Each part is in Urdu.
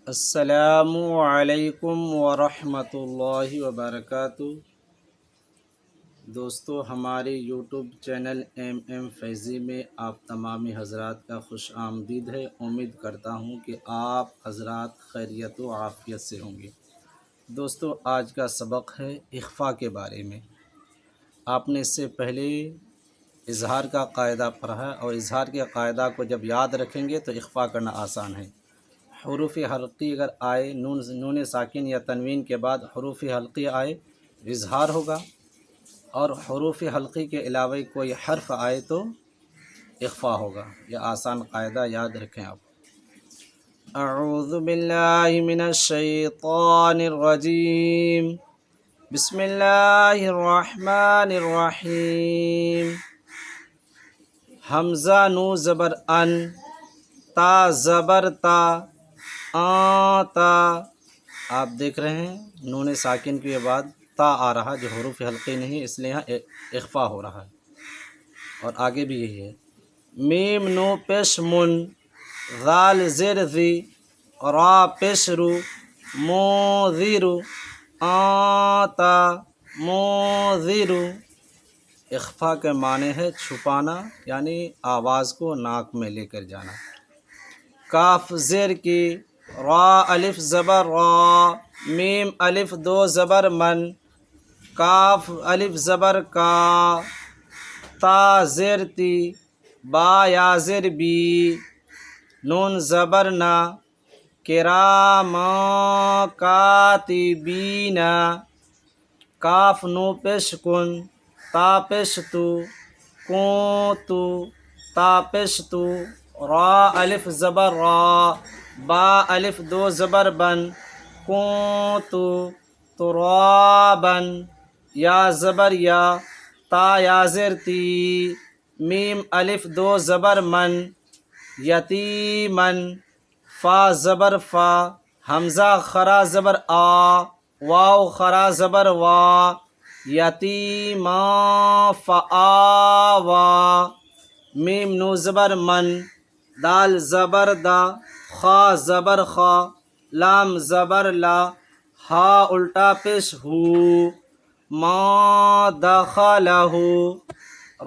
السلام علیکم ورحمۃ اللہ وبرکاتہ۔ دوستو، ہمارے یوٹیوب چینل فیضی میں آپ تمامی حضرات کا خوش آمدید ہے۔ امید کرتا ہوں کہ آپ حضرات خیریت و عافیت سے ہوں گے۔ دوستو، آج کا سبق ہے اخفاء کے بارے میں۔ آپ نے اس سے پہلے اظہار کا قاعدہ پڑھا ہے، اور اظہار کے قاعدہ کو جب یاد رکھیں گے تو اخفاء کرنا آسان ہے۔ حروف حلقی اگر آئے، نون ساکن یا تنوین کے بعد حروف حلقی آئے اظہار ہوگا، اور حروف حلقی کے علاوہ کوئی حرف آئے تو اخفاء ہوگا۔ یہ آسان قاعدہ یاد رکھیں آپ۔ اعوذ باللہ من الشیطان الرجیم، بسم اللہ الرحمن الرحیم۔ حمزہ نو زبر ان، تا زبر تا، تا۔ آپ دیکھ رہے ہیں نون ساکن کے بعد تا آ رہا، جو حروف حلقی نہیں، اس لیے یہاں اخفاء ہو رہا ہے، اور آگے بھی یہی ہے۔ میم نو پیش من، ذال زیر ذی، را پیش رو، منذر، تا منذر۔ اخفاء کے معنی ہے چھپانا، یعنی آواز کو ناک میں لے کر جانا۔ کاف زیر کی، را الف زبر را، میم الف دو زبر من، کاف الف زبر کا، تا زیر تی، با یا زیر بی، نون زبر نا، کراما کاتبین، کاف نو پیش کن، تا پیش تو، کون تو، تا پیش تو، را الف زبر را، با الف دو زبر بن، کنتو ترابا، یا زبر یا، تا یا زیر تی، میم الف دو زبر من، یتیمن، فا زبر فا، حمزہ خرا زبر آ، واو خرا زبر وا، یتیما فآوا، میم نو زبر من، دال زبر دا، خا زبر خا، لام زبر لا، ہا الٹا پیش ہو، ما دخلہ،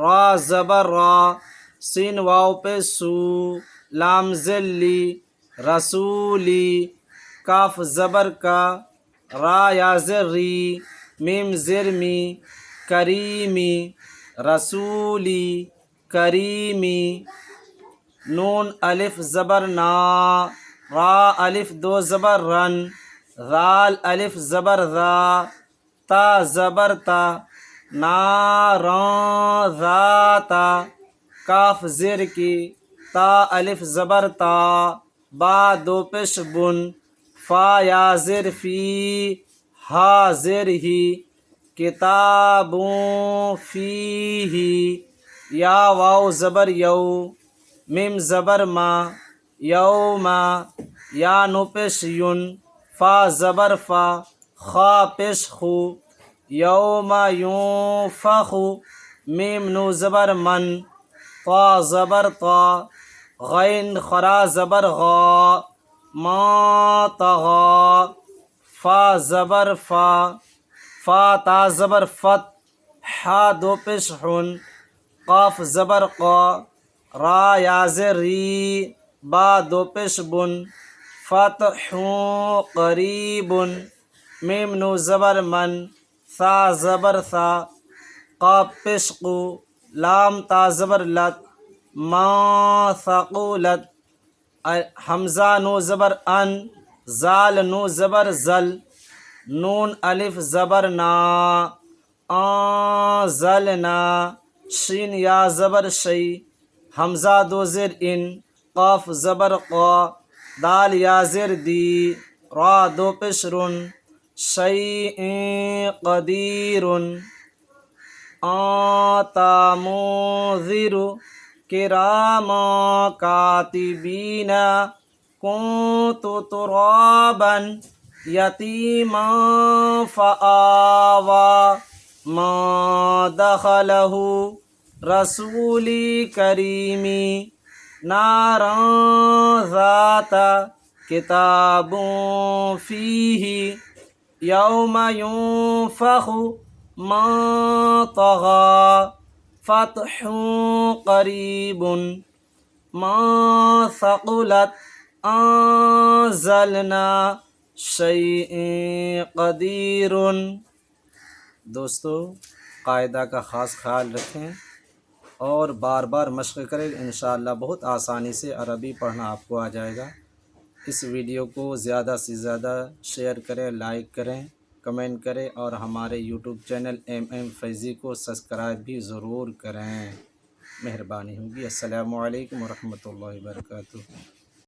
را زبر را، سین واو پیش سو، لام ذلی، رسولی، کاف زبر کا، را یا زری، میم زرمی، کریمی، رسولی، کریمی، نون الف زبر نا، را الف دو زبر رن، ذال الف زبر ذا، تا زبر تا، ناران ذاتا، کاف زیر کی، تا الف زبر تا، با دو پیش بن، فا یا زیر فی، ہا زیر ہی، کتابوں فیہ، یا واو زبر یو، میم زبر ما، یوما، یا نو پیش یون، فا زبر فا، خا پیش خو، یوما ینفخ، میم نو زبر من، طا زبر طا، غین خرا زبر غا، ما طغا، فا زبر فا، فا تا زبر فت، حا دو پیش حن، قاف زبر قا، را یا زر ری، با دو پیش بن، فتح قریب، میم نو زبر من، ثا زبر ثا، قاف پیش قو، لام تا زبر لت، ما ثقولت، حمزہ نو زبر ان، زال نو زبر زل، نون الف زبر نا، انزلنا، شین یا زبر شی، حمزہ دو زیر ان، قاف زبر قا، دال یا زیر دی، را دو پیش رن، شیء قدیر، آتا منذر، کراما کاتبین، کنت ترابا یتیما فآوا، ما دخلہ رسولی کریمی، نارا ذات کتاب فیہ یوم ینفخ ما طغى فتح قریب ما ثقلت انزلنا شیء قدیر۔ دوستو قاعدہ کا خاص خیال رکھیں اور بار بار مشق کریں، انشاءاللہ بہت آسانی سے عربی پڑھنا آپ کو آ جائے گا۔ اس ویڈیو کو زیادہ سے زیادہ شیئر کریں، لائک کریں، کمنٹ کریں اور ہمارے یوٹیوب چینل فیضی کو سبسکرائب بھی ضرور کریں، مہربانی ہوگی۔ السلام علیکم ورحمۃ اللہ وبرکاتہ۔